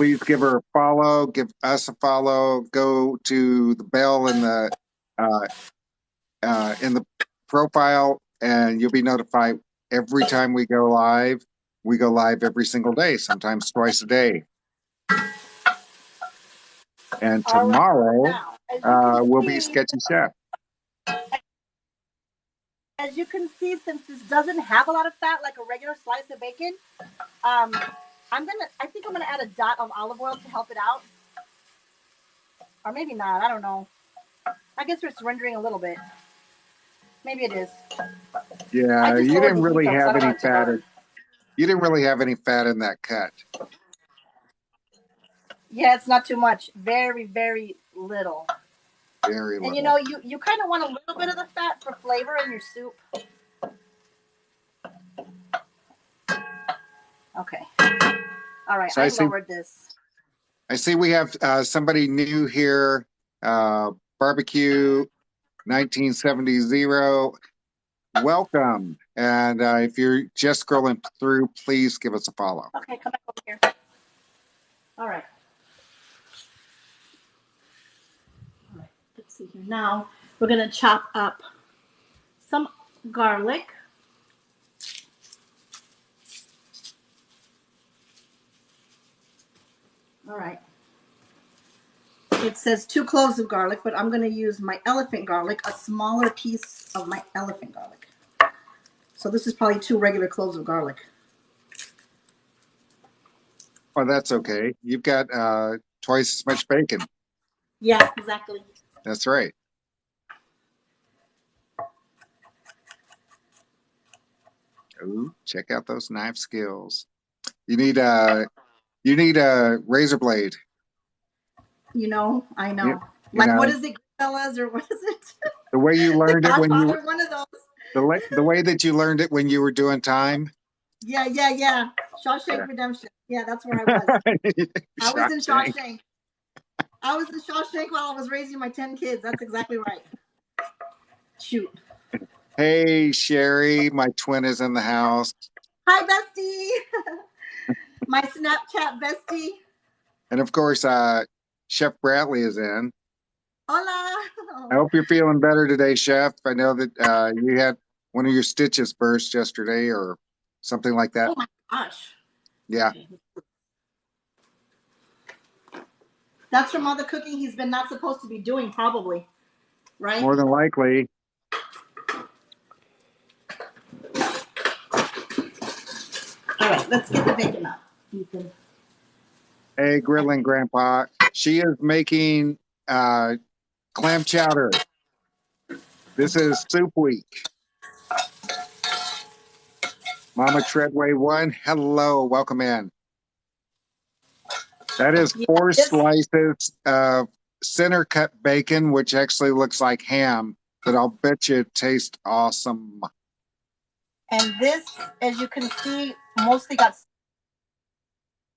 Please give her a follow, give us a follow, go to the bell uh, in the profile, and you'll be notified every time we go live. We go live every single day, sometimes twice a day. And All right. tomorrow, Now, as you can we'll be see, Sketchy Chef. as you can see, since this doesn't have a lot of fat like a regular slice of bacon, um, I think I'm gonna add a dot of olive oil to help it out, or maybe not. I don't know. I guess we're surrendering a little bit. Maybe it is. I Yeah, just you lowered didn't the heat really though, because I have don't any want it to fat. burn. You didn't really have any fat in that cut. Yeah, it's not too much. Very, very little. Very And little. you kind of want a little bit of the fat for flavor in your soup. Okay. All right. So I lowered this. I see we have somebody new here. Barbecue 1970. Welcome. And if you're just scrolling through, please give us a follow. Okay, come back over here. All right. All right. Let's see here. Now we're gonna chop up some garlic. All right. It says 2 cloves of garlic, but I'm going to use my elephant garlic, a smaller piece of my elephant garlic. So this is probably 2 regular cloves of garlic. Oh, that's okay. You've got twice as much bacon. Yeah, exactly. That's right. Ooh, check out those knife skills. You need a razor blade. I You, know. you Like, what know is it, Goodfellas, or what is it? the way you The learned it when you Godfather, one of those. the way that you learned it when you were doing time. Yeah, yeah, yeah. Yeah. Shawshank Redemption. Yeah, that's where I was. I was in Shawshank. Shawshank. I was in Shawshank while I was raising my 10 kids. That's exactly right. Shoot. Hey, Sherry, my twin is in the house. Hi, bestie. My Snapchat bestie. And of course, Chef Bradley is in. I Hola. hope you're feeling better today, Chef. I know that you had one of your stitches burst yesterday or something like that. Oh my gosh. Yeah, Okay. That's from all the cooking he's been not supposed to be doing, probably. Right? more than likely. All right, let's get the bacon up. Ethan. Hey, Grilling Grandpa. She is making uh, clam chowder. This is soup week. Mama Treadway one. Hello, welcome in. That is Yeah, 4 this slices of center cut bacon, which actually looks like ham, but I'll bet you it tastes awesome. and this, as you can see, mostly got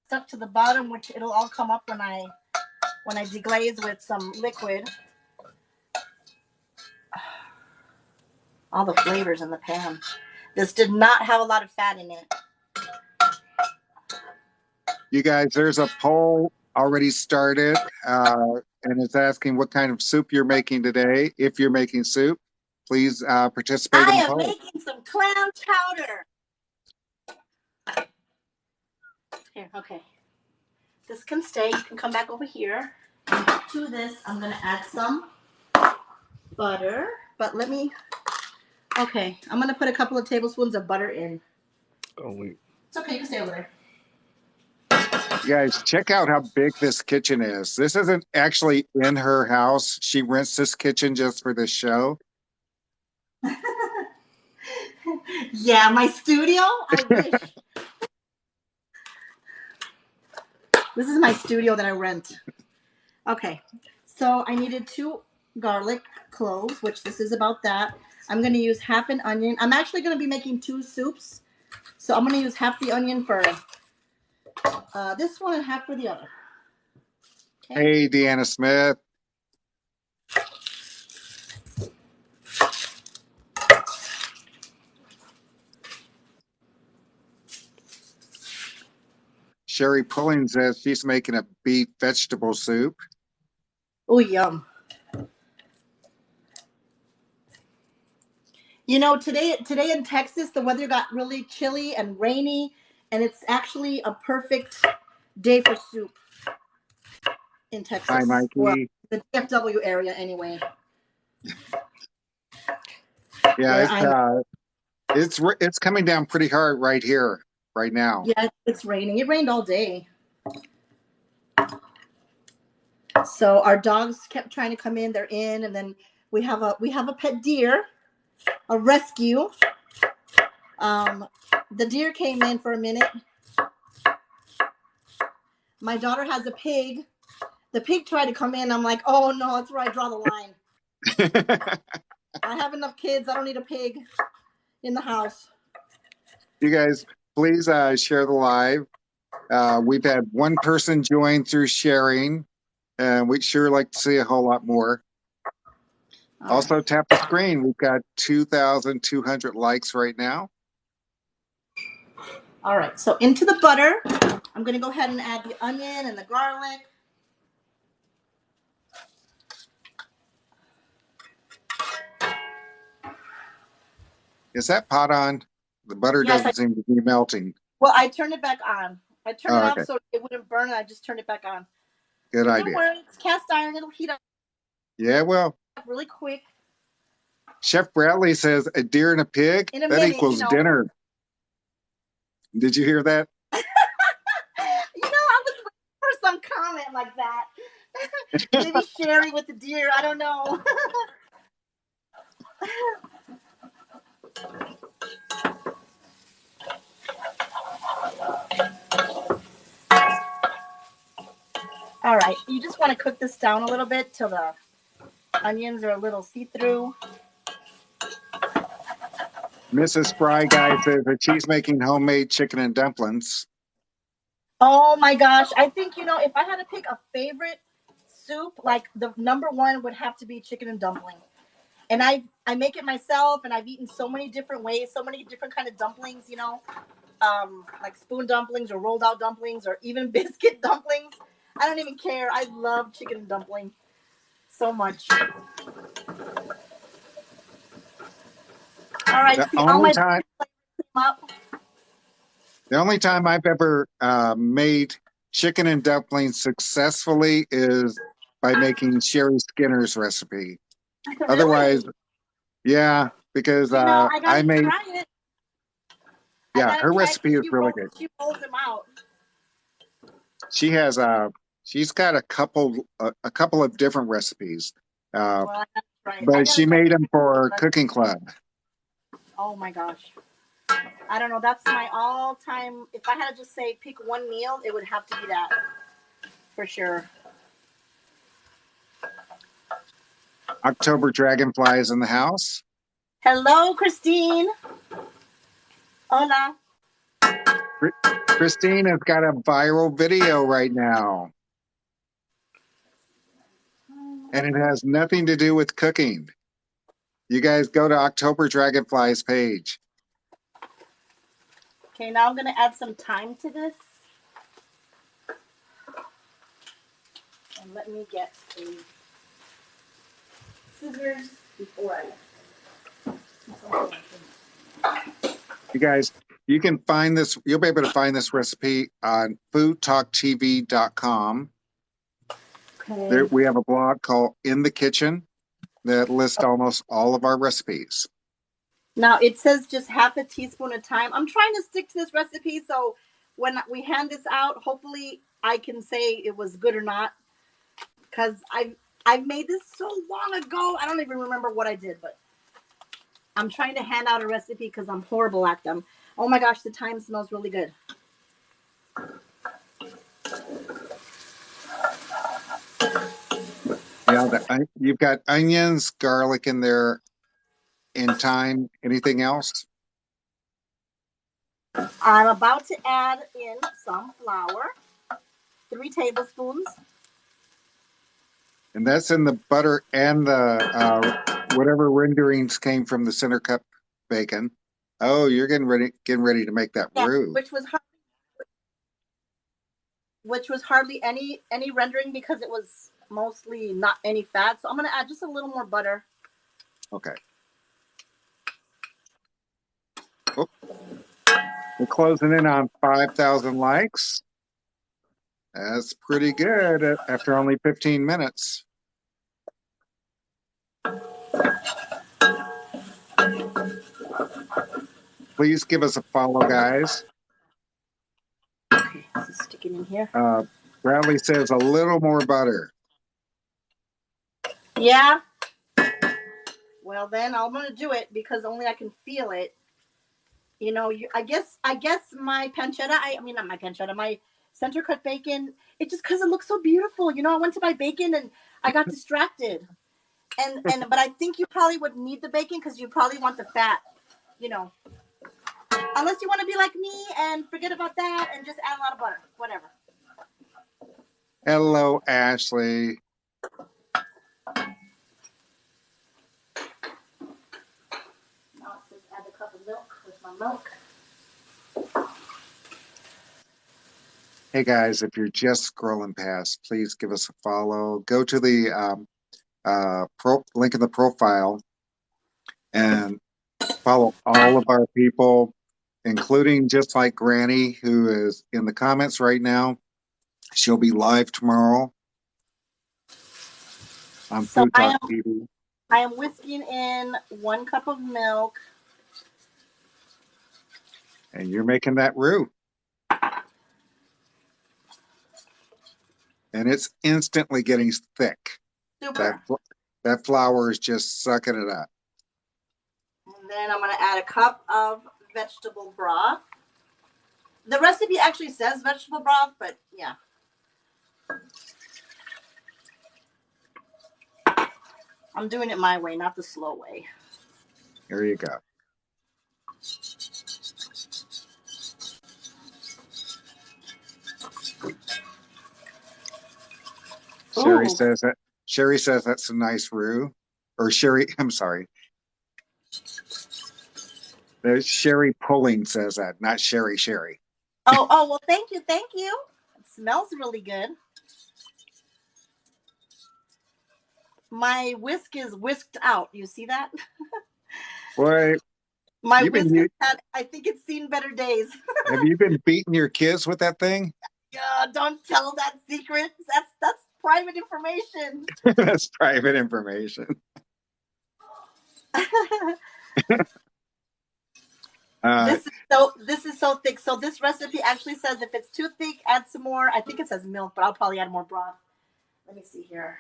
stuck to the bottom, which it'll all come up when I deglaze with some liquid. All the flavors in the pan. This did not have a lot of fat in it. You guys, there's a poll already started, and it's asking what kind of soup you're making today. If you're making soup, please participate in I the am poll. making some clam chowder. Here, okay. This can stay. You can come back over here. And to this, I'm going to add some butter. But okay, I'm going to put a couple of tablespoons of butter in. Oh, wait. It's okay, you can stay over there. You guys, check out how big this kitchen is. This isn't actually in her house. She rents this kitchen just for this show. Yeah, my studio? I wish. This is my studio that I rent. Okay, so I needed 2 garlic cloves, which this is about that. I'm going to use half an onion. I'm actually going to be making 2 soups. So I'm going to use half the onion for this one and half for the other. Okay. Hey, Deanna Smith. Sherry Pulling says she's making a beef vegetable soup. Oh, yum. You know, today in Texas, the weather got really chilly and rainy, and it's actually a perfect day for soup in Hi, Texas, or Mikey. the DFW area anyway, Yeah, where I'm. it's coming down pretty hard right here, right now. Yeah, it's raining. It rained all day. So our dogs kept trying to come in. They're in, and then we have a pet deer, a rescue. Um, the deer came in for a minute. My daughter has a pig. The pig tried to come in. I'm like, oh no, that's where I draw the line. I have enough kids. I don't need a pig in the house. You guys, please share the live. We've had one person join through sharing, and we'd sure like to see a whole lot more. All right. Also, tap the screen. We've got 2,200 likes right now. All right. So into the butter, I'm going to go ahead and add the onion and the garlic. Is that pot on? The butter Yes. doesn't seem to be melting. Well, I turned it back on. I turned it Oh, off okay. so it wouldn't burn, and I just turned it back on. Good But don't idea. worry, it's cast iron. It'll heat up Yeah, well, really quick. Chef Bradley says a deer and a pig, In a that minute, equals dinner. Did you hear that? I was waiting for some comment like that. Maybe Sherry with the deer. I don't know. All right. You just want to cook this down a little bit till the onions are a little see-through. Mrs. Fry Guy says that she's making homemade chicken and dumplings. Oh my gosh. I think, if I had to pick a favorite soup, like the number one would have to be chicken and dumpling. And I make it myself, and I've eaten so many different ways, so many different kind of dumplings, like spoon dumplings or rolled out dumplings or even biscuit dumplings. I don't even care. I love chicken and dumpling so much. All right, The see all only my time, up. the only time I've ever made chicken and dumplings successfully is by making Sherry Skinner's recipe. Otherwise, Really? yeah, because I I gotta made, try it. I yeah, gotta her try it recipe because is really good. she rolls them out. She has she's got a couple of different recipes, uh, Well, I gotta try it. I but gotta she try made them for it. Cooking Club. Oh my gosh. I don't know. That's my all-time. If I had to just say pick one meal, it would have to be that for sure. October Dragonfly is in the house. Hello, Christine. Hola. Christine has got a viral video right now, and it has nothing to do with cooking. You guys go to October Dragonfly's page. Okay, now I'm gonna add some thyme to this, and let me get a scissors before You guys, you can find this, you'll be able to find this recipe on foodtalktv.com. There, Okay. we have a blog called In the Kitchen that lists almost all of our recipes. Now it says just half a teaspoon of thyme. I'm trying to stick to this recipe, so when we hand this out, hopefully I can say it was good or not. Because I've made this so long ago, I don't even remember what I did, but I'm trying to hand out a recipe because I'm horrible at them. Oh my gosh, the thyme smells really good. Yeah, you've got onions, garlic in there, and thyme. Anything else? I'm about to add in some flour, 3 tablespoons. And that's in the butter and the whatever renderings came from the center cup bacon. Oh, you're getting ready to make that Yeah, roux. which was hard. which was hardly any rendering because it was mostly not any fat. So I'm gonna add just a little more butter. Okay. Oh, we're closing in on 5,000 likes. That's pretty good after only 15 minutes. Please give us a follow, guys. Okay, this is sticking in here. Bradley says a little more butter. Yeah. Well, then I'm gonna do it because only I can feel it. You know, I guess my pancetta. I mean, not my pancetta. My center cut bacon. It just because it looks so beautiful. You know, I went to buy bacon and I got distracted. But I think you probably would need the bacon because you probably want the fat. You know, unless you want to be like me and forget about that and just add a lot of butter. Whatever. Hello, Ashley. Now it says add a cup of milk with my milk. Hey guys, if you're just scrolling past, please give us a follow. Go to the link in the profile and follow all of our people, including just like Granny, who is in the comments right now. She'll be live tomorrow on So Food Talk TV. I am whisking in 1 cup of milk. And you're making that roux. And it's instantly getting thick. Super. That flour is just sucking it up. And then I'm going to add a cup of vegetable broth. The recipe actually says vegetable broth, but yeah. I'm doing it my way, not the slow way. Here you go. Sherry says that. Sherry says that's a nice roux. Or Sherry, I'm sorry. There's Sherry Pulling says that, not Sherry. Oh, well, thank you. It smells really good. My whisk is whisked out. You see that? Boy, My whisk has had, I think it's seen better days. have you been beating your kids with that thing? Don't tell that secret. That's private information. That's private information. This is so thick. So this recipe actually says if it's too thick, add some more. I think it says milk, but I'll probably add more broth. Let me see here.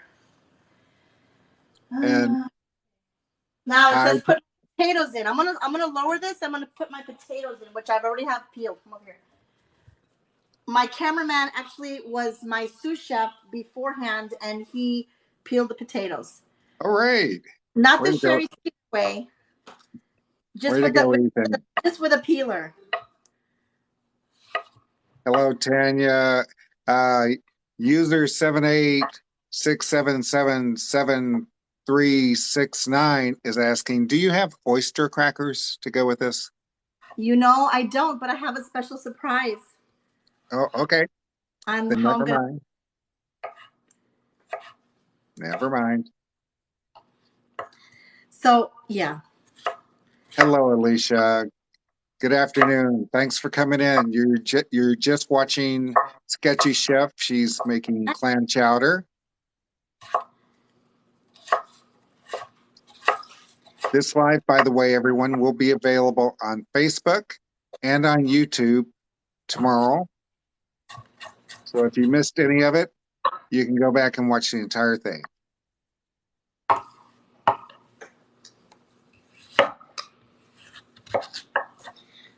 And now it says put potatoes in. I'm gonna lower this. I'm gonna put my potatoes in, which I've already have peeled. Come over here. My cameraman actually was my sous chef beforehand, and he peeled the potatoes. All right. Not the Sherry way. Just with a peeler. Hello, Tanya. User 7867777369 is asking, do you have oyster crackers to go with this? You know, I don't, but I have a special surprise. Oh, okay. Then never mind. Never mind. So, yeah. Hello, Alicia. Good afternoon. Thanks for coming in. You're just watching Sketchy Chef. She's making clam chowder. This live, by the way, everyone, will be available on Facebook and on YouTube tomorrow. So if you missed any of it, you can go back and watch the entire thing.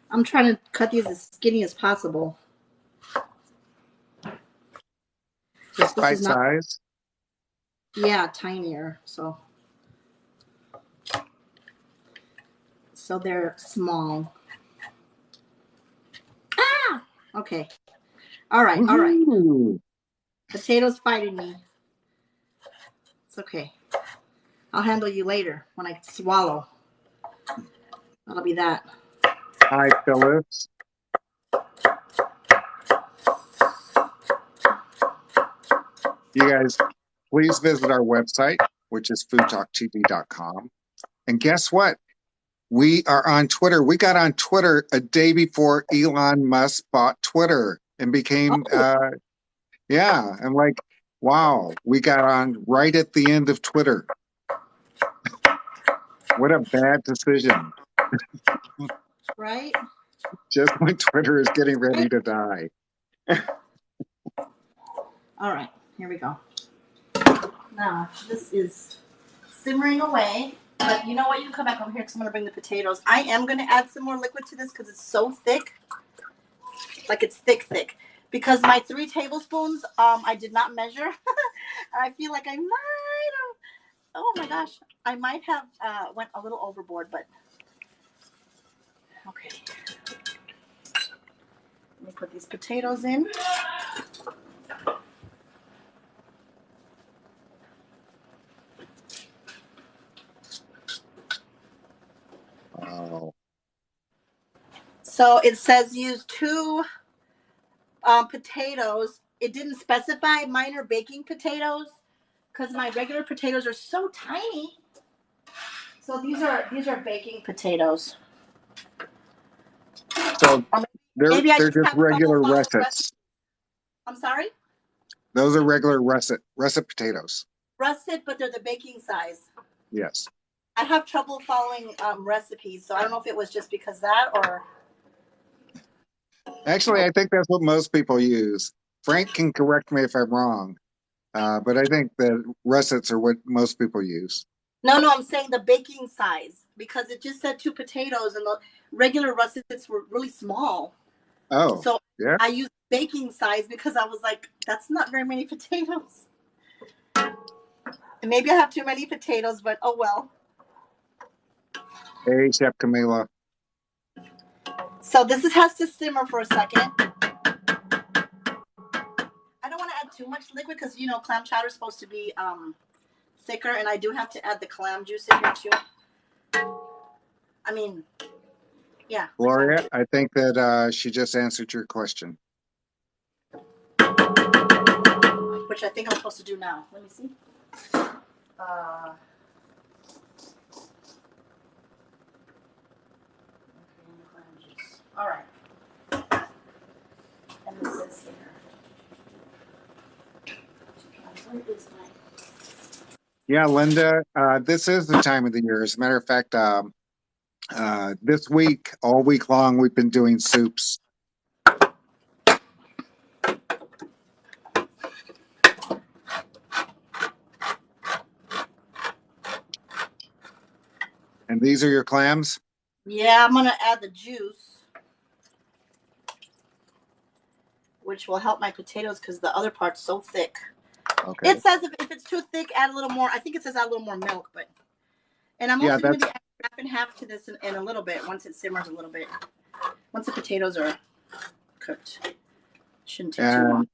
I'm trying to cut these as skinny as possible. Just bite size. Yeah, tinier. So they're small. Ah! Okay. All right. Potatoes fighting me. It's okay. I'll handle you later when I swallow. That'll be that. Hi, Phyllis. You guys, please visit our website, which is foodtalktv.com. And guess what? We are on Twitter. We got on Twitter a day before Elon Musk bought Twitter and became, Oh, yeah. I'm like, wow, we got on right at the end of Twitter. What a bad decision. right? Just when Twitter is getting Right. ready to die. All right, here we go. Now, this is simmering away. But you know what? You can come back over here because I'm going to bring the potatoes. I am going to add some more liquid to this because it's so thick. Like it's thick, thick. Because my 3 tablespoons, I did not measure. I feel like I might have, oh my gosh, I might have went a little overboard, but okay. Let me put these potatoes in. Wow. So it says use 2 potatoes. It didn't specify minor baking potatoes because my regular potatoes are so tiny. So these are baking potatoes. So Or they're maybe I they're just just have trouble regular following recipes. russets. I'm sorry? Those are regular russet potatoes. Russet, but they're the baking size. Yes. I have trouble following recipes, so I don't know if it was just because that or. Actually, I think that's what most people use. Frank can correct me if I'm wrong, but I think that russets are what most people use. No, no, I'm saying the baking size because it just said 2 potatoes and the regular russets were really small. Oh, So yeah. I used baking size because I was like, that's not very many potatoes. And maybe I have too many potatoes, but oh well. Hey, Chef Camila. So has to simmer for a second. I don't want to add too much liquid because clam chowder is supposed to be thicker, and I do have to add the clam juice in here too. I mean, yeah, the clam Gloria, juice, I think that she just answered your question. which I think I'm supposed to do now. Let me see. Uh, okay, the clam juice. All right. And this is here. Where is my? Yeah, Linda, this is the time of the year. As a matter of fact, this week, all week long, we've been doing soups. And these are your clams? Yeah, I'm gonna add the juice, which will help my potatoes because the other part's so thick. Okay. It says if it's too thick, add a little more. I think it says add a little more milk, but and I'm Yeah, also gonna be that's adding half and half to this in a little bit once it simmers a little bit. Once the potatoes are cooked, shouldn't take too long. and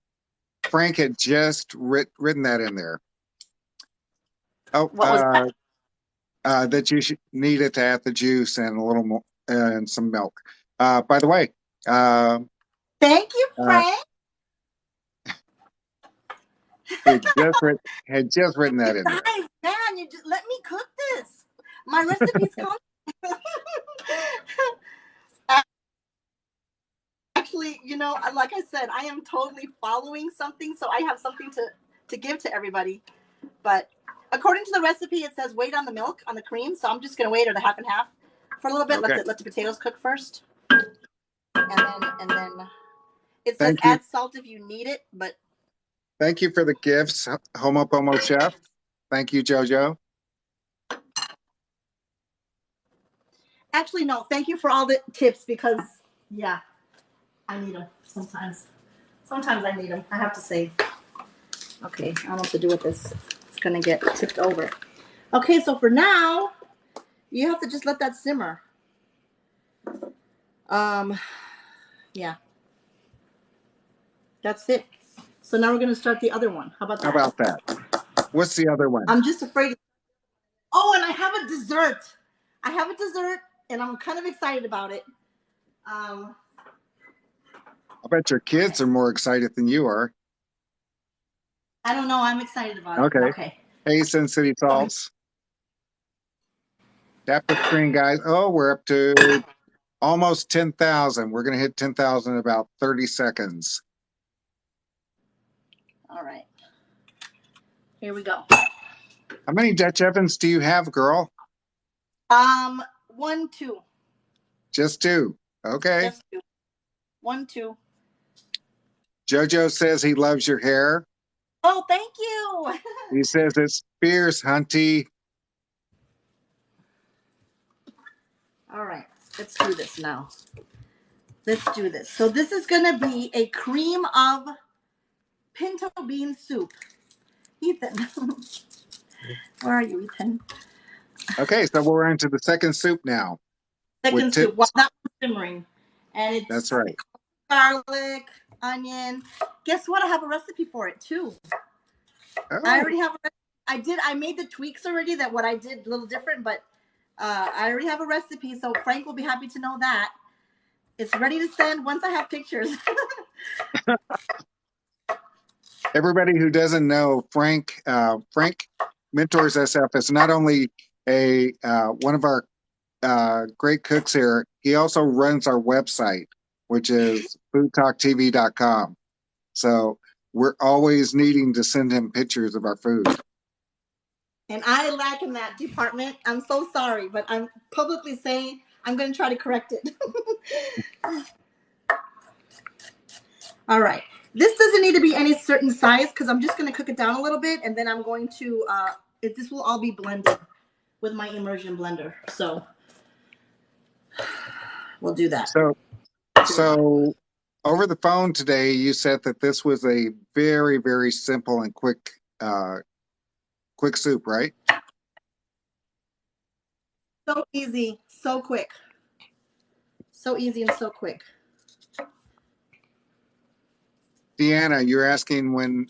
Frank had just written that in there. Oh, What was that? that you should need it to add the juice and a little more and some milk. By the way, uh, Thank you, uh, Frank. he had just written You that in there. guys, man, you just let me cook this. My recipe's coming. Actually, like I said, I am totally following something, so I have something to give to everybody. But according to the recipe, it says wait on the milk on the cream, so I'm just gonna wait at a half and half for a little bit. Okay. Let the potatoes cook first, and then it says Thank you. add salt if you need it. But Thank you for the gifts, Homo Pomo Chef. Thank you, Jojo. actually, no. Thank you for all the tips because yeah, I need them sometimes. Sometimes I need them. I have to say. Okay, I don't know what to do with this. It's gonna get tipped over. Okay, so for now, you have to just let that simmer. Um, yeah, that's it. So now we're gonna start the other one. How about How that? about that? What's the other one? I'm just afraid. Oh, and I have a dessert. I have a dessert, and I'm kind of excited about it. Um, I bet your okay. kids are more excited than you are. I don't know. I'm excited about it. Okay. Okay. Hey, Sin City Oh, Salts. Tap the screen, guys. Oh, we're up to almost 10,000. We're going to hit 10,000 in about 30 seconds. all right. Here we go. How many Dutch ovens do you have, girl? 1, 2. Just two. Okay. Just 2. 1, 2. JoJo says he loves your hair. Oh, thank you. He says it's fierce, hunty. All right. Let's do this now. Let's do this. So this is going to be a cream of pinto bean soup. Ethan. Where are you, Ethan? Okay, so we're into the second soup now with Second soup. Well, tips. that one's simmering. And That's it's right. garlic, onion. Guess what? I have a recipe for it too. I Oh, already have a I made the tweaks already that what I did a little different, but I already have a recipe, so Frank will be happy to know that. It's ready to send once I have pictures. everybody who doesn't know, Frank Mentors SF is not only a one of our great cooks here, he also runs our website, which is foodtalktv.com. So we're always needing to send him pictures of our food. And I lack in that department. I'm so sorry, but I'm publicly saying I'm going to try to correct it. All right. This doesn't need to be any certain size because I'm just going to cook it down a little bit, and then I'm going to, this will all be blended with my immersion blender. So we'll do that. So over the phone today, you said that this was a very, very simple and quick soup, right? So easy, so quick. So easy and so quick. Deanna, you're asking when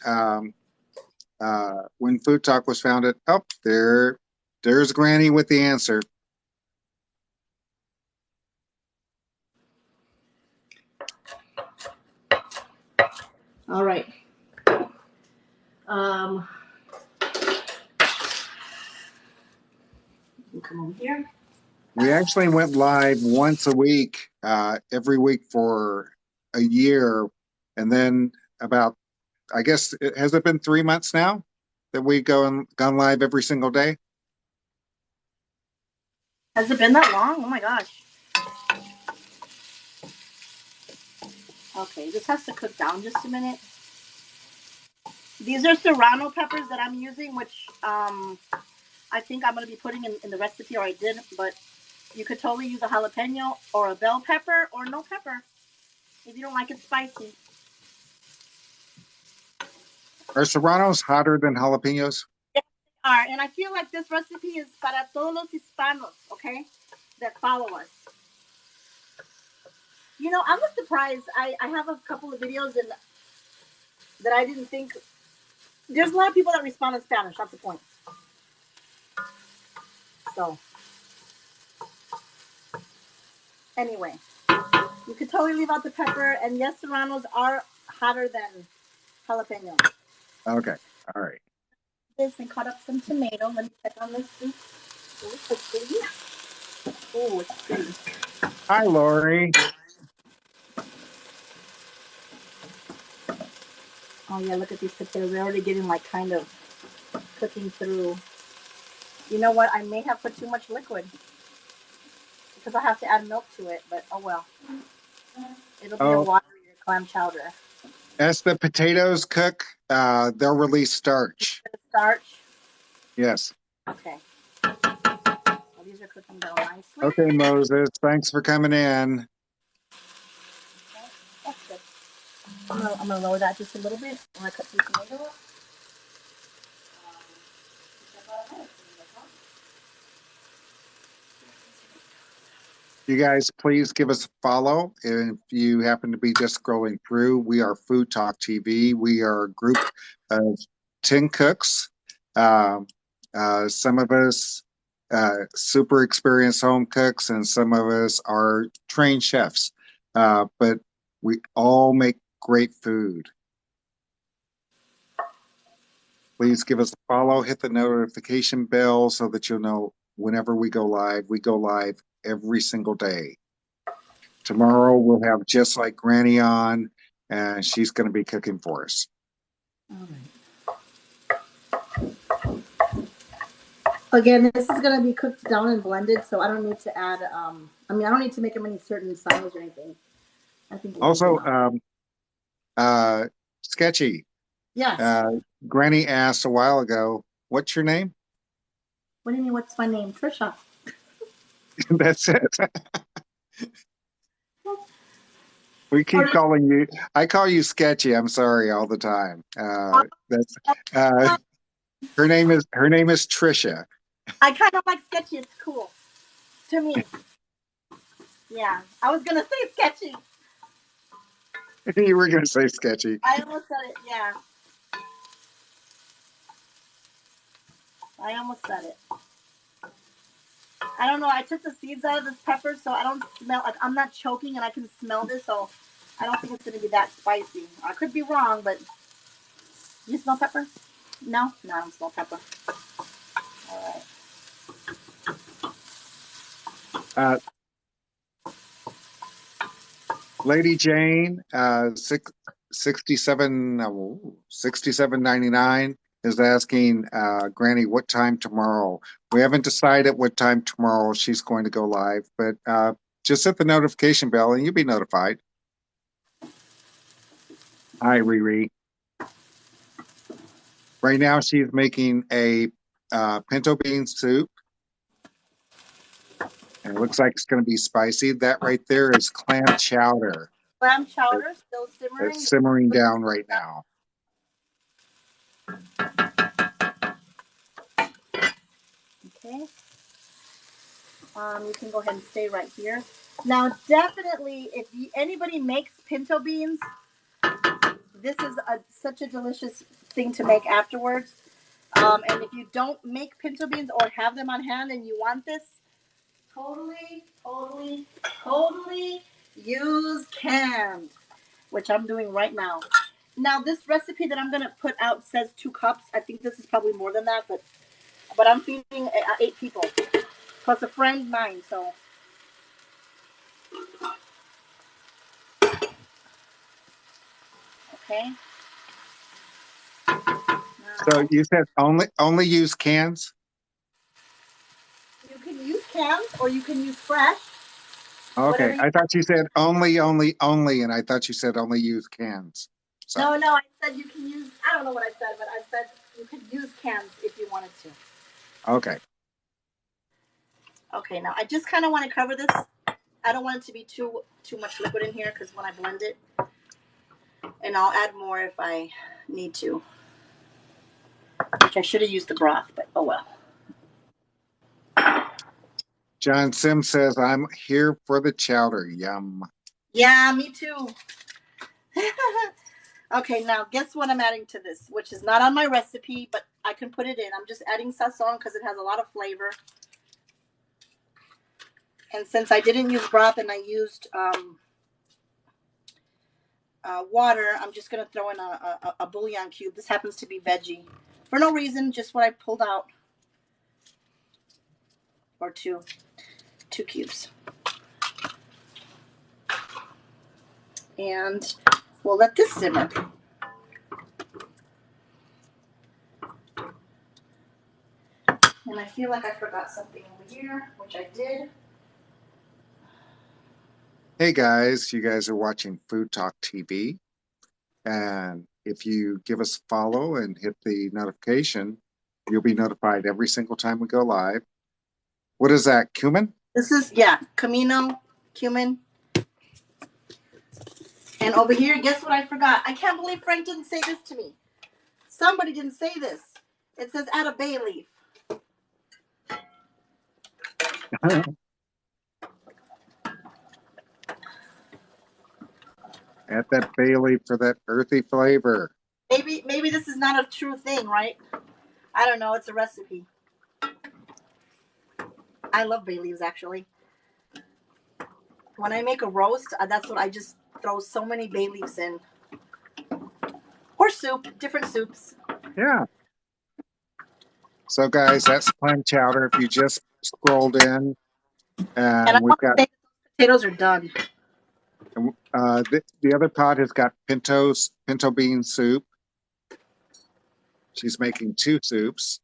Food Talk was founded. Oh, there's Granny with the answer. All right. Um, come over here. We actually went live once a week, every week for a year, and then about, I guess, has it been 3 months now that we've gone live every single day? Has it been that long? Oh my gosh. Okay, this has to cook down just a minute. These are serrano peppers that I'm using, which I think I'm going to be putting in the recipe, or I did, but you could totally use a jalapeno or a bell pepper or no pepper if you don't like it spicy. Are serranos hotter than jalapenos? Yes, they are, and I feel like this recipe is para todos los hispanos, okay, that follow us. You know, I was surprised. I have a couple of videos and that I didn't think. There's a lot of people that respond in Spanish. That's the point. So, anyway, you could totally leave out the pepper. And yes, serranos are hotter than jalapenos. Okay, all right. This and cut up some tomato. Let me check on this soup really quickly. Oh, it's pretty. Hi, Lori. Oh yeah, look at these potatoes. They're already getting like kind of cooking through. You know what? I may have put too much liquid because I have to add milk to it. But oh well, it'll be a Oh, waterier clam chowder. as the potatoes cook, they'll release starch. Starch. Yes. Okay. Well, these are cooking down nicely. Okay, Moses. Thanks for coming in. Okay, that's good. I'm gonna lower that just a little bit when I cut some tomato up. You guys, please give us a follow. If you happen to be just scrolling through, we are Food Talk TV. We are a group of 10 cooks. Um, some of us super experienced home cooks, and some of us are trained chefs. But we all make great food. Please give us a follow, hit the notification bell so that you'll know whenever we go live. We go live every single day. Tomorrow we'll have Just Like Granny on, and she's going to be cooking for us. All right. Again, this is going to be cooked down and blended, so I don't need to add, I don't need to make them any certain size or anything. I think we'll leave them Also, out. Sketchy, Yes. uh, Granny asked a while ago, what's your name? What do you mean, what's my name? Trisha. That's it. We Or keep calling you. I call you Sketchy. I'm sorry all the time. That's uh, her name is Trisha. I kind of like sketchy. It's cool to me. Yeah. I was going to say sketchy. You were going to say Sketchy. I almost said it. Yeah. I almost said it. I don't know. I took the seeds out of this pepper, so I don't smell like I'm not choking, and I can smell this, so I don't think it's going to be that spicy. I could be wrong, but you smell pepper? No, no, I don't smell pepper. All right. Uh, Lady Jane, 67.99 is asking Granny what time tomorrow. We haven't decided what time tomorrow she's going to go live, but just hit the notification bell and you'll be notified. Hi, Riri. Right now, she's making a pinto bean soup, and it looks like it's going to be spicy. That right there is clam chowder. Lamb It- chowder still It's simmering. simmering down right now. Okay. You can go ahead and stay right here. Now, definitely, if anybody makes pinto beans, this is such a delicious thing to make afterwards. And if you don't make pinto beans or have them on hand and you want this, totally, totally, totally use canned, which I'm doing right now. Now, this recipe that I'm gonna put out says 2 cups. I think this is probably more than that, but I'm feeding 8 people plus a friend, 9. So okay. So Now you said only use cans? you can use cans or you can use fresh, Okay, whatever you. I thought you said only, and I thought you said only use cans. So No, no, I said you can use. I don't know what I said, but I said you could use cans if you wanted to. okay, Okay, now I just kind of want to cover this. I don't want it to be too much liquid in here because when I blend it, and I'll add more if I need to. Which I should have used the broth, but oh well. John Sim says I'm here for the chowder. Yum. Yeah, me too. Okay, now guess what I'm adding to this, which is not on my recipe, but I can put it in. I'm just adding sazon because it has a lot of flavor. And since I didn't use broth and I used water, I'm just going to throw in a bouillon cube. This happens to be veggie. For no reason, just what I pulled out. Or two cubes. And we'll let this simmer. And I feel like I forgot something over here, which I did. Hey guys, you guys are watching Food Talk TV. And if you give us a follow and hit the notification, you'll be notified every single time we go live. What is that, cumin? This is, yeah, comino, cumin. And over here, guess what I forgot? I can't believe Frank didn't say this to me. Somebody didn't say this. It says add a bay leaf. Add that bay leaf for that earthy flavor. Maybe this is not a true thing, right? I don't know. It's a recipe. I love bay leaves, actually. When I make a roast, that's what I just throw so many bay leaves in. Or soup, different soups. Yeah. So, guys, that's clam chowder. If you just scrolled in, And I and we've want to got say potatoes are done. the other pot has got pinto bean soup. She's making two soups.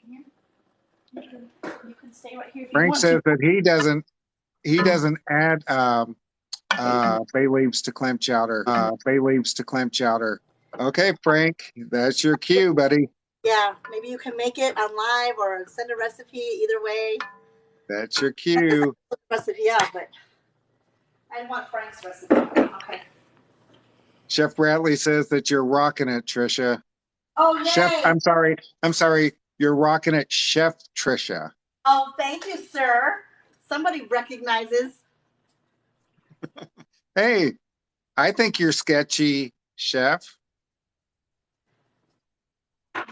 You can stay right here if you Frank want to. says that he doesn't add bay leaves to clam chowder. Bay leaves to clam chowder. Okay, Frank, that's your cue, buddy. Yeah, maybe you can make it on live or send a recipe. Either way, That's your I guess I cue. put the recipe up, but I want Frank's recipe. Okay. Chef Bradley says that you're rocking it, Trisha. Oh Chef, yay! I'm sorry. You're rocking it, Chef Trisha. Oh, thank you, sir. Somebody recognizes. Hey, I think you're sketchy, Chef.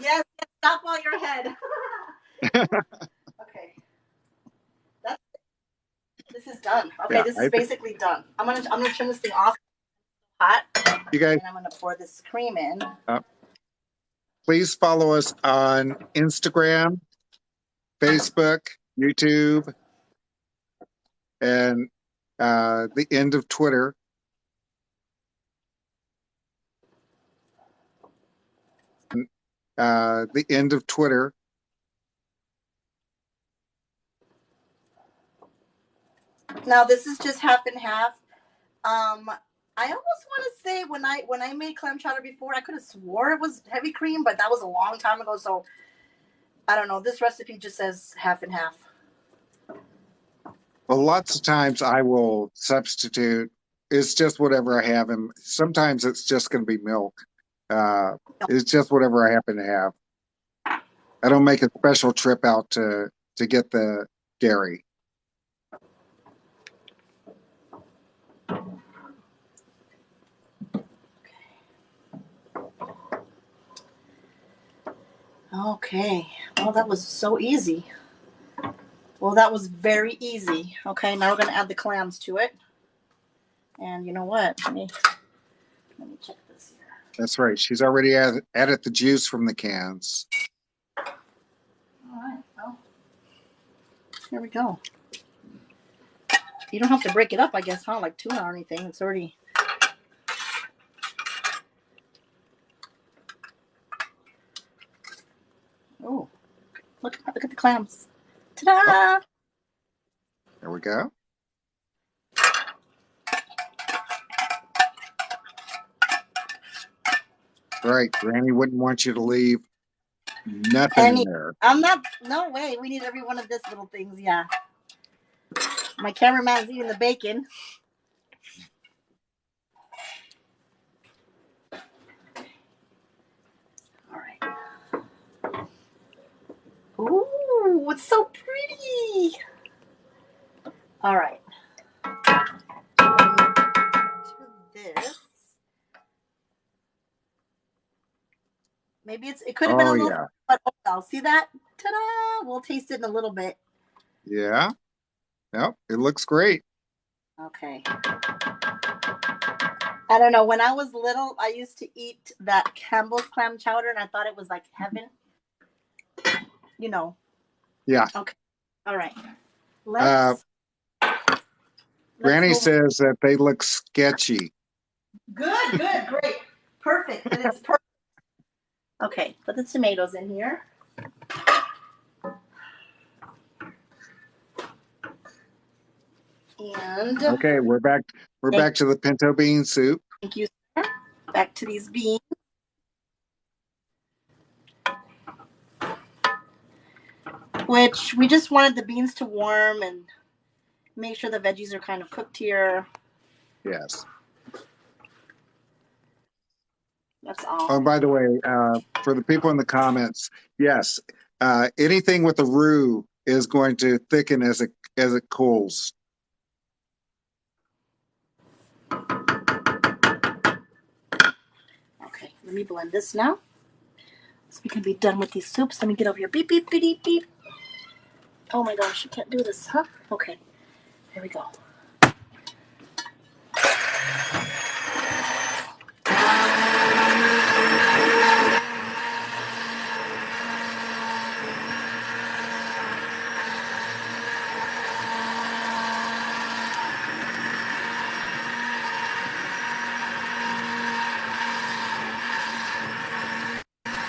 Yes, yes, stop while you're ahead. Okay. That's, this is done. Okay, Yeah, this is basically done. I'm gonna turn this thing off hot, you guys. and I'm gonna pour this cream in. Uh, please follow us on Instagram, Facebook, YouTube, and the end of Twitter. The end of Twitter. Now this is just half and half. I almost want to say when I made clam chowder before, I could have swore it was heavy cream, but that was a long time ago. So I don't know. This recipe just says half and half. Well, lots of times I will substitute. It's just whatever I have, and sometimes it's just going to be milk. It's just whatever I happen to have. I don't make a special trip out to get the dairy. Okay. Well, that was so easy. Well, that was very easy. Okay, now we're gonna add the clams to it. And you know what? Let me check this here. That's right. She's already added the juice from the cans. All right. Well, here we go. You don't have to break it up, I guess, huh? Like tuna or anything. It's already. Oh, look at the clams. Oh, Ta-da! there we go. Right. Granny wouldn't want you to leave nothing in there. I'm not. No way. We need every one of these little things. Yeah. My cameraman's eating the bacon. All right. Ooh, it's so pretty. All right. To this. Maybe it could have been a Oh little, yeah. but oh well. See that? Ta-da! We'll taste it in a little bit. Yeah. Yep. It looks great. Okay. I don't know. When I was little, I used to eat that Campbell's clam chowder, and I thought it was like heaven. You know. Yeah. Okay. All right. Uh, Let's Granny move. says that they look sketchy. Good, good, great. Perfect. Then it's perfect. Okay, put the tomatoes in here. And Okay, we're back. We're back to the pinto bean soup. thank you, sir. Back to these beans. Which we just wanted the beans to warm and make sure the veggies are kind of cooked here. Yes. That's all. Oh, by the way, for the people in the comments, yes, anything with a roux is going to thicken as it cools. Okay, let me blend this now. So we can be done with these soups. Let me get over here. Beep, beep, beep, beep, beep. Oh my gosh, you can't do this, huh? Okay, here we go.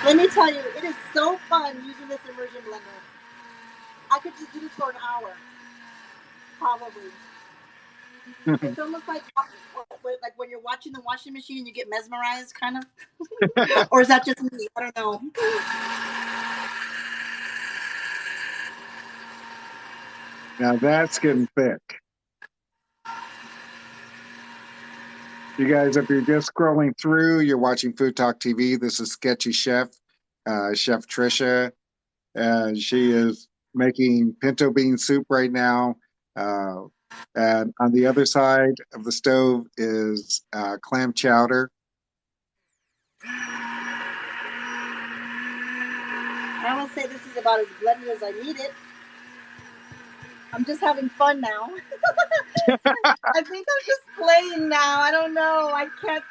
Let me tell you, it is so fun using this immersion blender. I could just do this for an hour, probably. It's almost like when you're watching the washing machine and you get mesmerized, kind of. Or is that just me? I don't know. Now that's getting thick. You guys, if you're just scrolling through, you're watching Food Talk TV. This is Sketchy Chef, Chef Trisha. She is making pinto bean soup right now. Uh, and on the other side of the stove is clam chowder. I will say this is about as blended as I need it. I'm just having fun now. I think I'm just playing now. I don't know. I can't.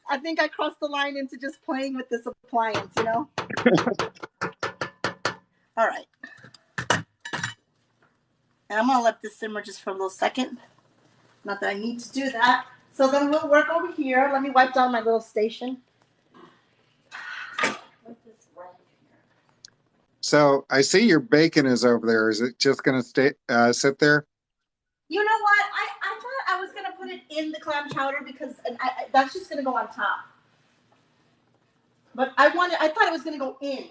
I think I crossed the line into just playing with this appliance, you know? All right. And I'm going to let this simmer just for a little second. Not that I need to do that. So then we'll work over here. Let me wipe down my little station. So I see your bacon is over there. Is it just going to stay sit there? You know what? I thought I was going to put it in the clam chowder because that's just going to go on top. But I thought it was going to go in.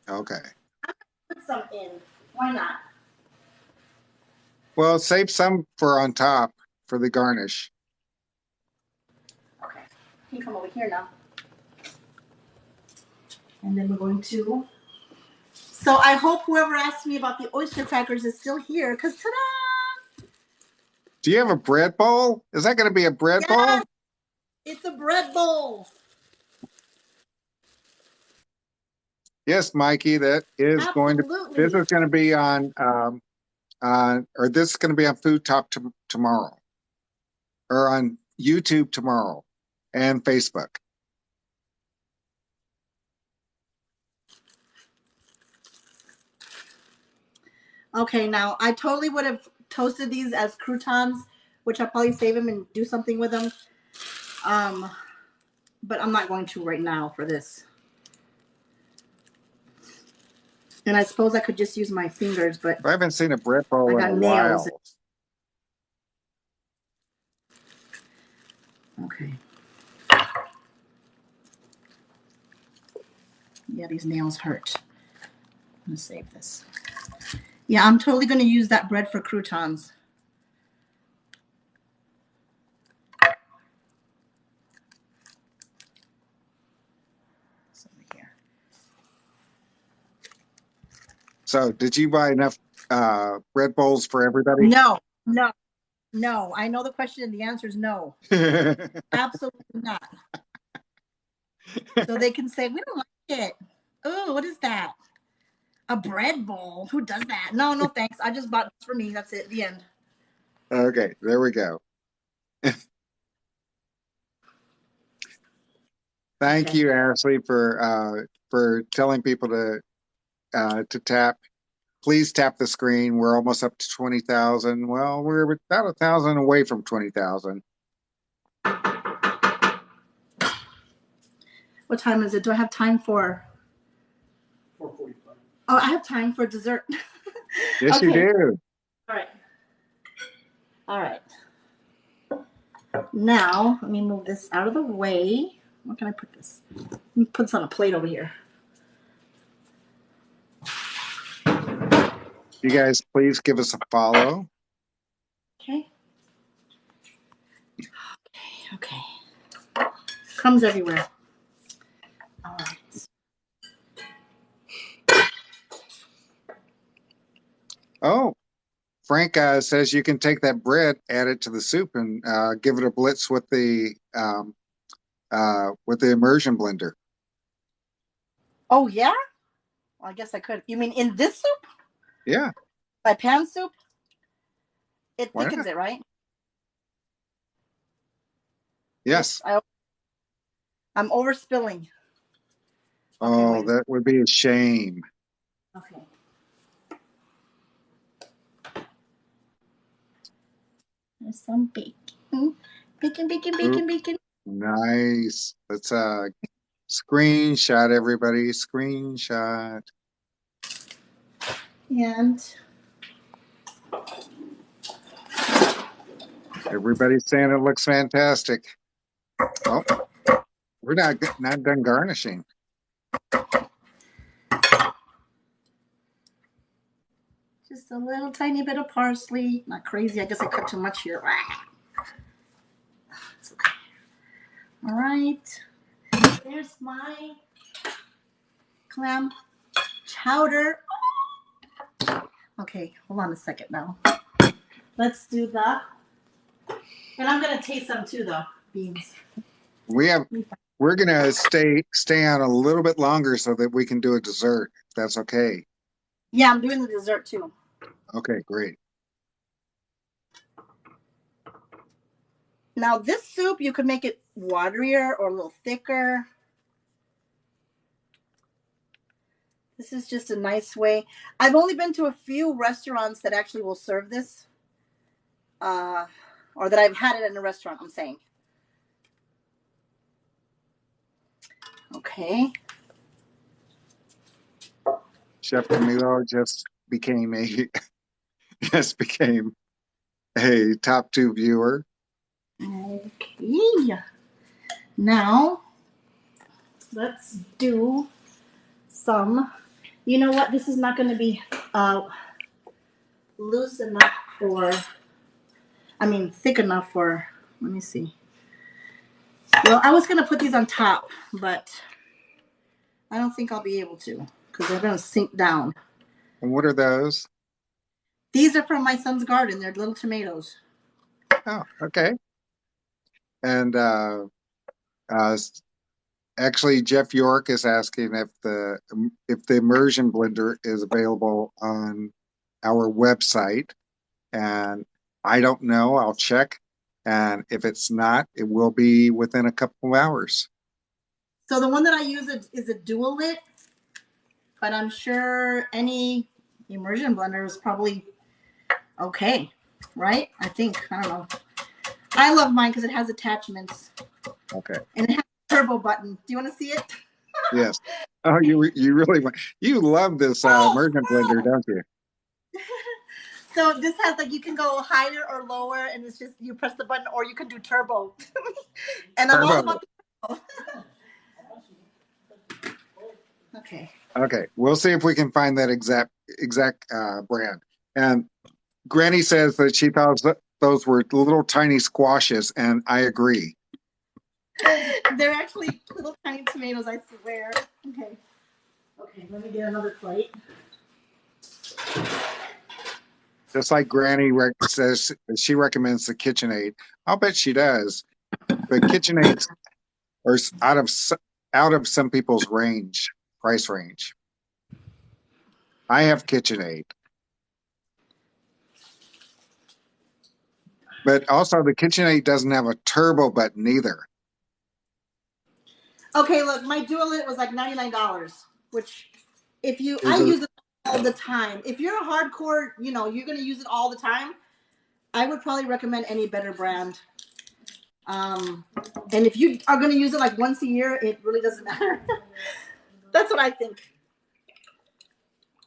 Okay. Put some in. Why not? Well, save some for on top for the garnish. Okay. You can come over here now. And then we're going to. So I hope whoever asked me about the oyster crackers is still here, because ta-da! Do you have a bread bowl? Is that going to be a bread bowl? Yes, it's a bread bowl. Yes, Mikey, that is going to. This Absolutely. is going to be or this is going to be on Food Talk tomorrow, or on YouTube tomorrow, and Facebook. Okay, now I totally would have toasted these as croutons, which I'll probably save them and do something with them. But I'm not going to right now for this. And I suppose I could just use my fingers, but I haven't seen a bread I bowl in a got nails. while. Okay. Yeah, these nails hurt. I'm going to save this. Yeah, I'm totally going to use that bread for croutons. So, did you buy enough bread bowls for everybody? No, no, no. I know the question and the answer is no. Absolutely not. So they can say, we don't like it. Oh, what is that? A bread bowl? Who does that? No, no, thanks. I just bought this for me. That's it. The end. Okay, there we go. Thank Okay. you, Ashley, for telling people to tap. Please tap the screen. We're almost up to 20,000. Well, we're about 1,000 away from 20,000. What time is it? Do I have time for? 4:45. Oh, I have time for dessert. Yes, you Okay. do. All right. All right. Now, let me move this out of the way. Where can I put this? Let me put this on a plate over here. You guys, please give us a follow. Okay. Okay. Crumbs everywhere. All right. Oh, Frank says you can take that bread, add it to the soup, and give it a blitz with the immersion blender. Oh, yeah? Well, I guess I could. You mean in this soup? Yeah, My pan soup? It why thickens not? it, right? Oops. Yes. I'm overspilling. Okay, Oh, wait. that would be a shame. Okay. There's some bacon. Bacon, bacon, Ooh, bacon, bacon. nice. Let's Screenshot, everybody. Screenshot. And Everybody's saying it looks fantastic. Oh, we're not done garnishing. just a little tiny bit of parsley. Not crazy. I guess I cut too much here. It's okay. All right. There's my clam chowder. Okay, hold on a second now. Let's do that. And I'm gonna taste some too, though. Beans. We're gonna stay on a little bit longer so that we can do a dessert. If that's okay. Yeah, I'm doing the dessert too. Okay, great. Now this soup, you could make it waterier or a little thicker. This is just a nice way. I've only been to a few restaurants that actually will serve this, or that I've had it in a restaurant. I'm saying. Okay. Chef Camilo became a just became a top 2 viewer. Okay. Now let's do some. You know what? This is not going to be loose enough for. I mean, thick enough for. Let me see. Well, I was going to put these on top, but I don't think I'll be able to because they're going to sink down. And what are those? These are from my son's garden. They're little tomatoes. Oh, okay. And actually, Jeff York is asking if the immersion blender is available on our website, and I don't know. I'll check, and if it's not, it will be within a couple of hours. So the one that I use is a dual lit, but I'm sure any immersion blender is probably okay, right? I think. I don't know. I love mine because it has attachments. Okay. And it has a turbo button. Do you want to see it? Yes. Oh, you really you love this immersion blender, don't you? So this has like you can go higher or lower, and it's just you press the button, or you can do turbo. And I'm all Turbo. about the turbo. Okay. Okay, we'll see if we can find that exact brand. And Granny says that she thought those were little tiny squashes, and I agree. They're actually little tiny tomatoes, I swear. Okay. Okay, let me get another plate. Just like Granny says she recommends the KitchenAid. I'll bet she does. But KitchenAids are out of some people's price range. I have KitchenAid. But also the KitchenAid doesn't have a turbo button either. Okay, look, my dual lit was like $99, which I Is it use it all the time. If you're a hardcore, you're gonna use it all the time, I would probably recommend any better brand. And if you are gonna use it like once a year, it really doesn't matter. That's what I think.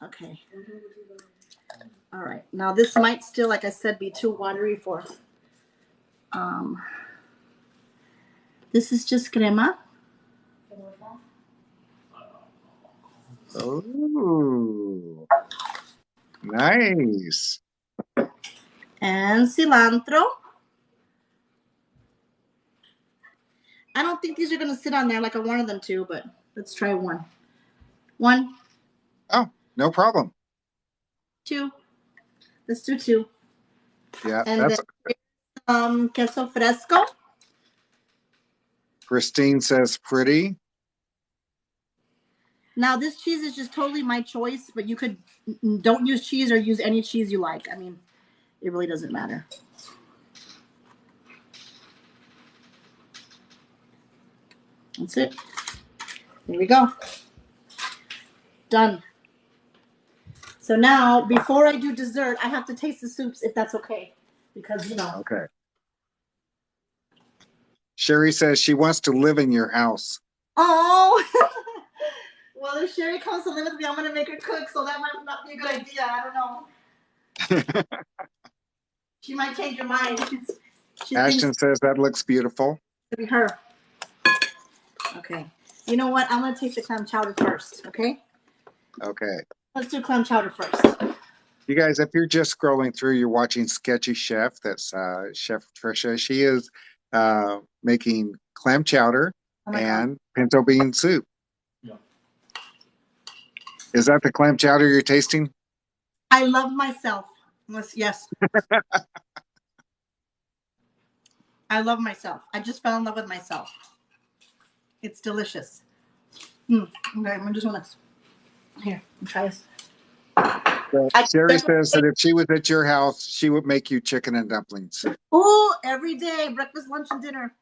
Okay. All right. Now this might still, like I said, be too watery for. This is just crema. Oh, nice. And cilantro. I don't think these are gonna sit on there like I wanted them to, but let's try one. One, Oh, no problem. two. Let's do two. Yeah, And then that's queso fresco. Christine says pretty. Now this cheese is just totally my choice, but you could don't use cheese or use any cheese you like. I mean, it really doesn't matter. That's it. Here we go. Done. So now, before I do dessert, I have to taste the soups if that's okay. Because, Okay. Sherry says she wants to live in your house. Oh. Well, if Sherry comes to live with me, I'm gonna make her cook, so that might not be a good idea. I don't know. She might change her mind. She thinks Ashton says that looks beautiful. it'll be her. Okay. You know what? I'm gonna take the clam chowder first. Okay. Okay. Let's do clam chowder first. You guys, if you're just scrolling through, you're watching Sketchy Chef. That's Chef Trisha. She is making clam chowder Oh my god. and pinto bean soup. Is that the clam chowder you're tasting? I love myself. Yes. I love myself. I just fell in love with myself. It's delicious. Okay, I'm just gonna here try this. So I Sherry says definitely. that if she was at your house, she would make you chicken and dumplings. Oh, every day, breakfast, lunch, and dinner.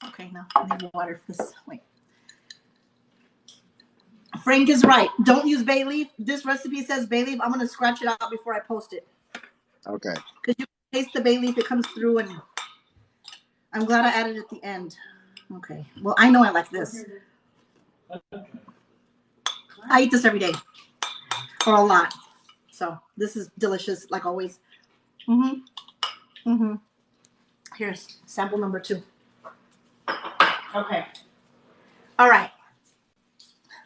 Okay, now I need water for this. Wait. Frank is right. Don't use bay leaf. This recipe says bay leaf. I'm gonna scratch it out before I post it Okay. because you can taste the bay leaf. It comes through, and I'm glad I added it at the end. Okay. Well, I know I like this. I eat this every day, or a lot. So this is delicious, like always. Mm-hmm. Mm-hmm. Here's sample number 2. Okay. All right.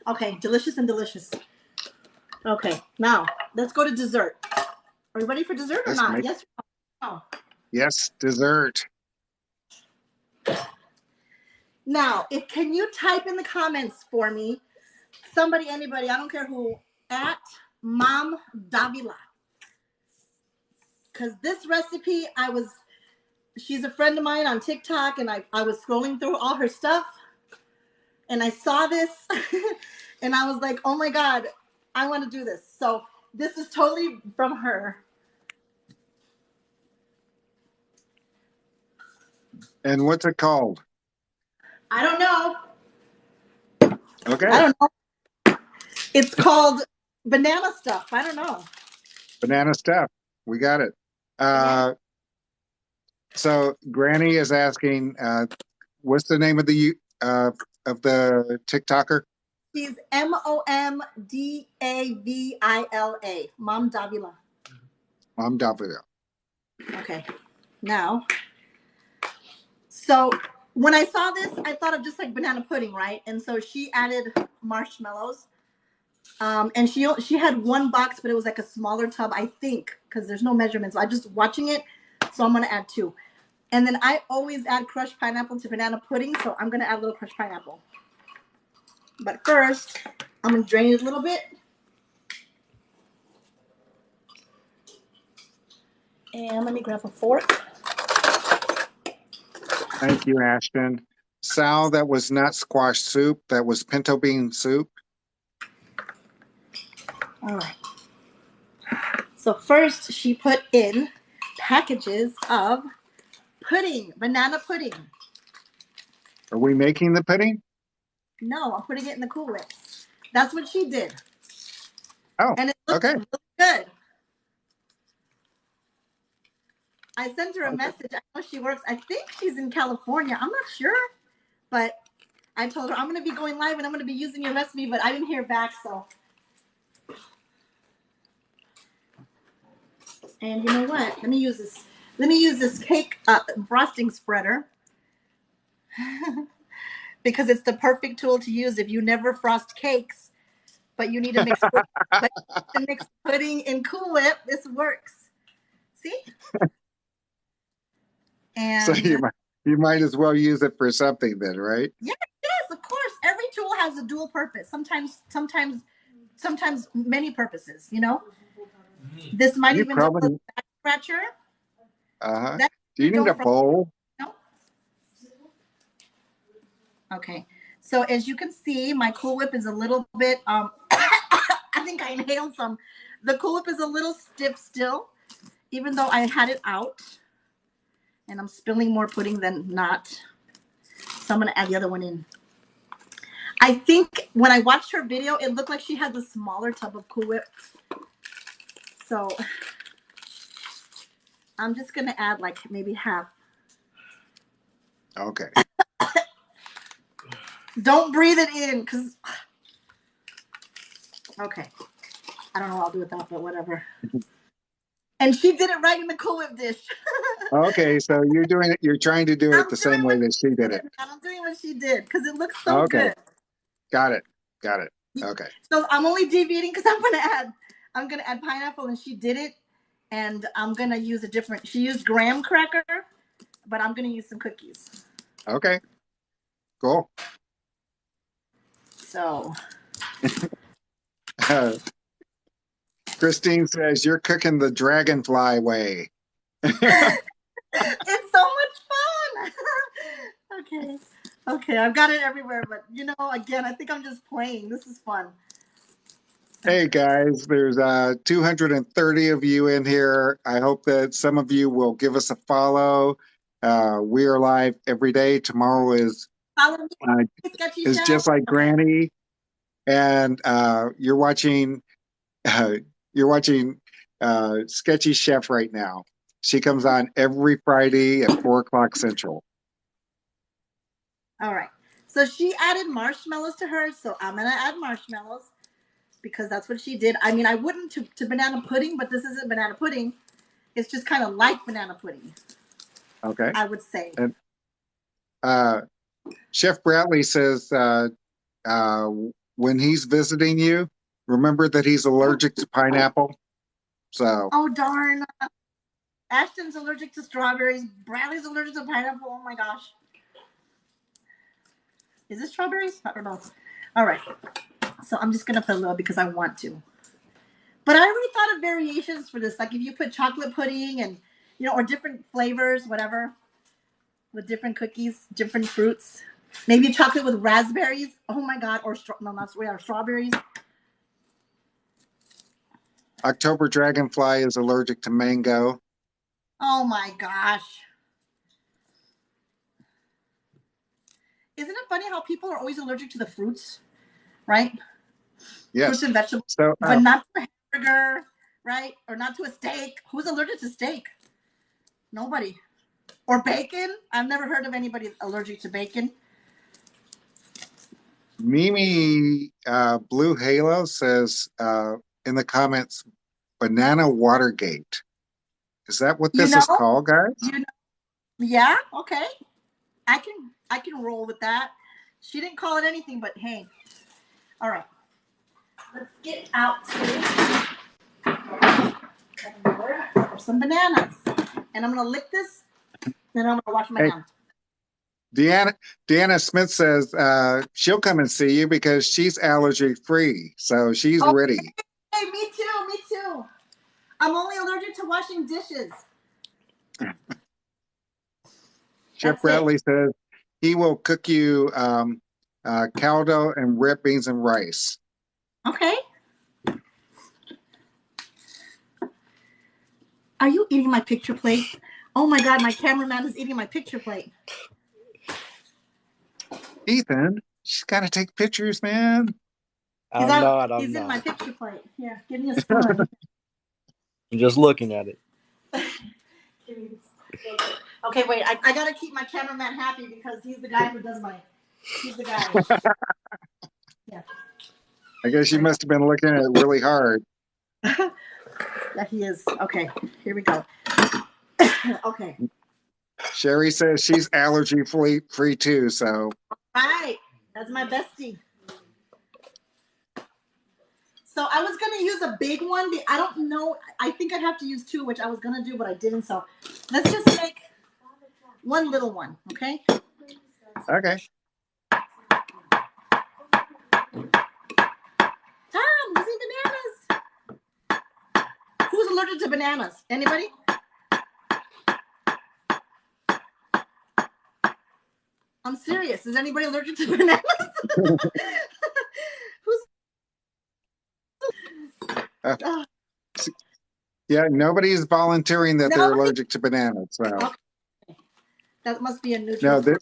Okay. Delicious and delicious. Okay. Now let's go to dessert. Are you ready for dessert or Let's not? make Yes. Or no? yes dessert. Now, if can you type in the comments for me, somebody, anybody, I don't care who, at Mom Davila, because this recipe, she's a friend of mine on TikTok, and I was scrolling through all her stuff, and I saw this, and I was like, oh my god, I want to do this. So this is totally from her. And what's it called? I don't know. I Okay. don't know. It's called banana stuff. I don't know. Banana stuff. We got it. Banana. Uh, so Granny is asking, what's the name of the TikToker? She's Momdavila. Mom Davila. Mom Davila. Okay. Now, so when I saw this, I thought of just like banana pudding, right? And so she added marshmallows. And she had one box, but it was like a smaller tub, I think, because there's no measurements. I'm just watching it, so I'm gonna add 2. And then I always add crushed pineapple to banana pudding, so I'm gonna add a little crushed pineapple. But first, I'm gonna drain it a little bit. And let me grab a fork. Thank you, Ashton. Sal, that was not squash soup. That was pinto bean soup. All right. So first, she put in packages of pudding, banana pudding. Are we making the pudding? No, I'm putting it in the Cool Whip. That's what she did. Oh, And it looked okay. really good. I sent her a Okay. message. I know she works. I think she's in California. I'm not sure. But I told her I'm going to be going live and I'm going to be using your recipe, but I didn't hear back. So, and you know what? Let me use this. Let me use this cake frosting spreader because it's the perfect tool to use if you never frost cakes, but you need to mix pudding, but to mix pudding in Cool Whip. This works. See? So And you might as well use it for something then, right? yes, yes, of course. Every tool has a dual purpose. Sometimes many purposes. You know, this might You even do a probably back scratcher. uh-huh. That Do you need don't a bowl? no. Okay. So as you can see, my Cool Whip is a little bit. I think I inhaled some. The Cool Whip is a little stiff still, even though I had it out, and I'm spilling more pudding than not. So I'm gonna add the other one in. I think when I watched her video, it looked like she had the smaller tub of Cool Whip. So I'm just gonna add like maybe half. Okay. Don't breathe it in, cause okay. I don't know what I'll do with that, but whatever. And she did it right in the Cool Whip dish. Okay, so you're doing it. You're trying to do it I'm the doing same way what that she she did did, it. man. I'm doing what she did because it looks so Okay, good. got it. Got it. Okay. So I'm only deviating because I'm gonna add pineapple, and she did it, and I'm gonna use a different. She used graham cracker, but I'm gonna use some cookies. Okay. Cool. So Christine says you're cooking the dragonfly way. it's so much fun. Okay, okay, I've got it everywhere, but again, I think I'm just playing. This is fun. Hey guys, there's 230 of you in here. I hope that some of you will give us a follow. We are live every day. Tomorrow Follow me, uh, Sketchy is Chef. just like Okay. Granny, and uh, you're watching Sketchy Chef right now. She comes on every Friday at 4 o'clock Central. All right. So she added marshmallows to hers, so I'm gonna add marshmallows because that's what she did. I mean, I wouldn't to banana pudding, but this isn't banana pudding. It's just kind of like banana pudding, Okay, I would say. and uh, Chef Bradley says uh, when he's visiting you, remember that he's allergic to pineapple. So, Oh darn! Ashton's allergic to strawberries. Bradley's allergic to pineapple. Oh my gosh! Is it strawberries? I don't know. All right. So I'm just gonna put a little because I want to. But I already thought of variations for this, like if you put chocolate pudding and or different flavors, whatever, with different cookies, different fruits. Maybe chocolate with raspberries. Oh my god! Or no, not strawberries. October Dragonfly is allergic to mango. Oh my gosh! Isn't it funny how people are always allergic to the fruits, right? Fruits Yes. and vegetables, So, but not to a hamburger, right? Or not to a steak. Who's allergic to steak? Nobody. Or bacon? I've never heard of anybody allergic to bacon. Mimi Blue Halo says in the comments, banana Watergate. Is that what You this know? is called, guys? You know? Yeah. Okay. I can roll with that. She didn't call it anything, but hey. All right. Let's get out to some bananas, and I'm gonna lick this. Then I'm gonna wash my Hey, hands. Deanna Smith says she'll come and see you because she's allergy free. So she's Oh, ready. hey, me too. Me too. I'm only allergic to washing dishes. Chef That's it. Bradley says he will cook you caldo and red beans and rice. Okay. Are you eating my picture plate? Oh my god, my cameraman is eating my picture plate. Ethan, she's got to take pictures, man. He's I'm out. not. I'm He's in my not. picture plate. Here, give me a spoon. I'm just looking at it. Okay, wait. I gotta keep my cameraman happy because he's the guy who does my. He's the guy. Yeah, I guess you there we must have been looking at it really hard. go. Yeah, he is. Okay, here we go. Okay. Sherry says she's allergy free too. So, All right. That's my bestie. So I was gonna use a big one. I don't know. I think I'd have to use two, which I was gonna do, but I didn't. So let's just make one little one. Okay. okay. Tom, you see bananas? Who's allergic to bananas? Anybody? I'm serious. Is anybody allergic to bananas? Who's? Uh, Uh, yeah, nobody's volunteering that they're nobody. allergic to bananas. So, Okay. That must be a neutral. no, this,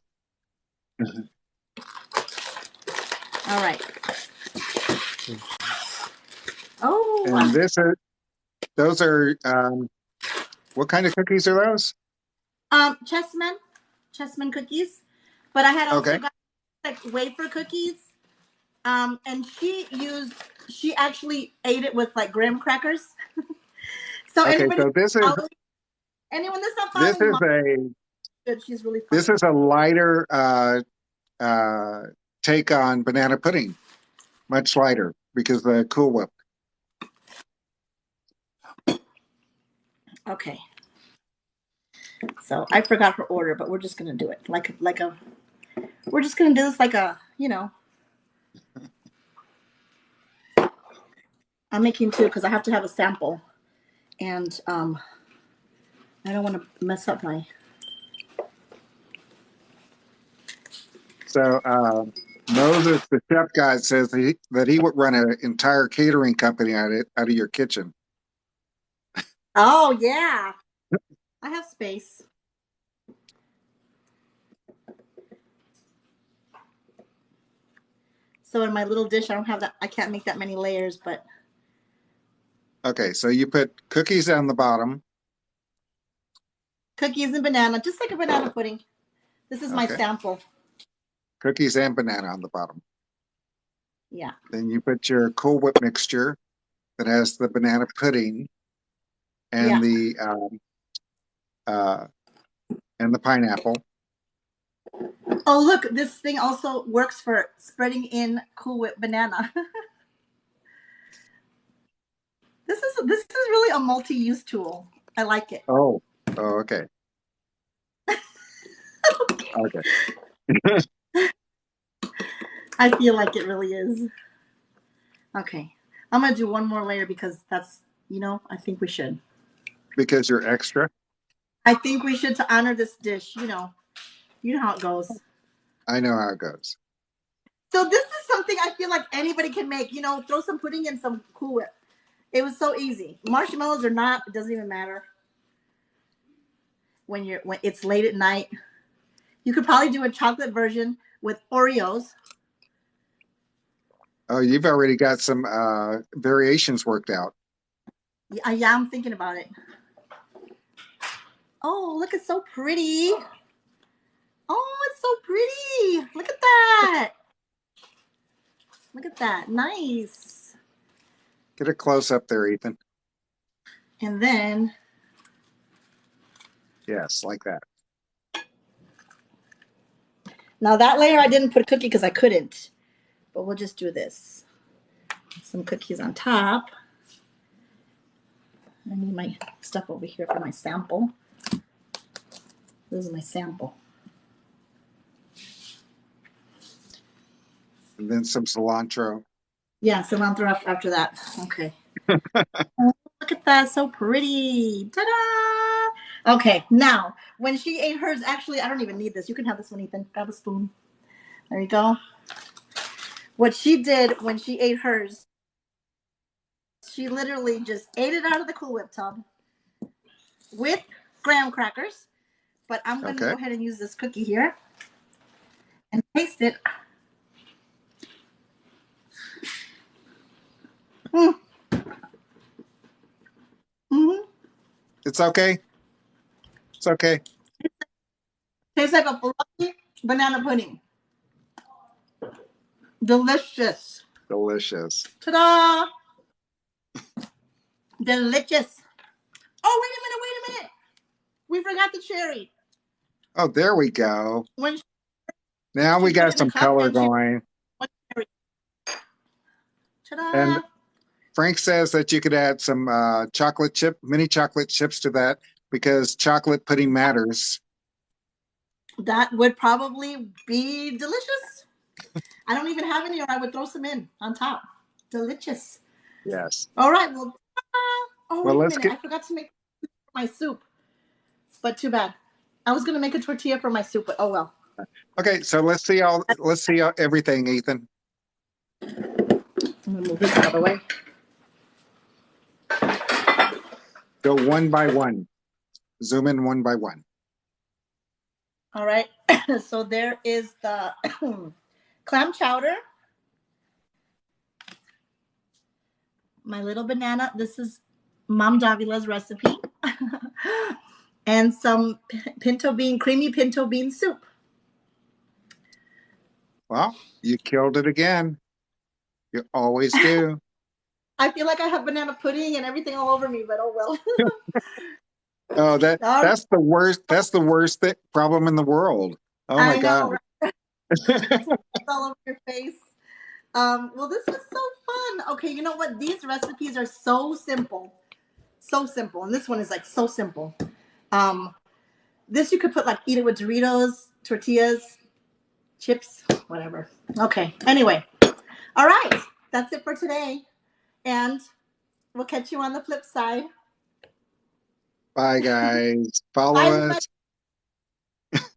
All right. Oh. and those are, what kind of cookies are those? Chessmen cookies. But I had also Okay. got like wafer cookies. And she actually ate it with like graham crackers. So Okay, anybody so anyone that's not this following is mom, a good, she's really this funny. is a lighter uh, take on banana pudding, much lighter because the Cool Whip. Okay. So I forgot her order, but we're just gonna do it we're just gonna do this like a, I'm making two because I have to have a sample, and I don't want to mess up my. So Moses, the chef guy, says that he would run an entire catering company out of your kitchen. Oh yeah, I have space. So in my little dish, I don't have that. I can't make that many layers, but Okay, so you put cookies on the bottom. cookies and banana, just like a banana pudding. This is my Okay, sample. cookies and banana on the bottom. Yeah. Then you put your Cool Whip mixture that has the banana pudding Yeah. and uh, the pineapple. Oh look, this thing also works for spreading in Cool Whip banana. This is really a multi-use tool. I like it. Oh, oh, okay, okay. I feel like it really is. Okay. I'm gonna do one more layer because that's, I think we should. Because you're extra. I think we should to honor this dish. You know how it goes. I know how it goes. So this is something I feel like anybody can make. Throw some pudding in some Cool Whip. It was so easy. Marshmallows or not, it doesn't even matter. When it's late at night, you could probably do a chocolate version with Oreos. Oh, you've already got some variations worked out. Yeah, I'm thinking about it. Oh, look, it's so pretty. Oh, it's so pretty. Look at that. Look at that. Nice. Get a close up there, Ethan. And then, Yes, like that. now that layer I didn't put a cookie because I couldn't. But we'll just do this. Some cookies on top. I need my stuff over here for my sample. This is my sample. And then some cilantro. Yeah, cilantro after that. Okay. Oh, look at that. So pretty. Ta-da! Okay, now, when she ate hers, actually, I don't even need this. You can have this one, Ethan. Grab a spoon. There you go. What she did when she ate hers, she literally just ate it out of the Cool Whip tub with graham crackers. But I'm going to Okay. go ahead and use this cookie here and taste it. Mm. Mm-hmm. It's okay. It's okay. Tastes like a fluffy banana pudding. Delicious. Delicious. Ta-da! Delicious. Oh, wait a minute. We forgot the cherry. Oh, there we go. When Now she we put got it in a some cup color and she going. cherry. And Ta-da! Frank says that you could add some mini chocolate chips to that because chocolate pudding matters. That would probably be delicious. I don't even have any, or I would throw some in on top. Delicious. Yes. All right. Well, oh, Well, wait a let's minute. get I forgot to make my soup, but too bad. I was going to make a tortilla for my soup, but oh well. okay. So let's see everything, Ethan. I'm going to move this out of the way. Go one by one. Zoom in one by one. All right. So there is the clam chowder. My little banana. This is Mom Davila's recipe. And some creamy pinto bean soup. Well, you killed it again. You always do. I feel like I have banana pudding and everything all over me, but oh well. Oh, All right. that's the worst. That's the worst problem in the world. Oh my I God. know, right? All over your face. Well, this was so fun. Okay, you know what? These recipes are so simple. So simple. And this one is like so simple. Um, this you could put like eat it with Doritos, tortillas, chips, whatever. Okay. Anyway. All right. That's it for today. And we'll catch you on the flip side. Bye, guys. Follow Bye, us. everybody.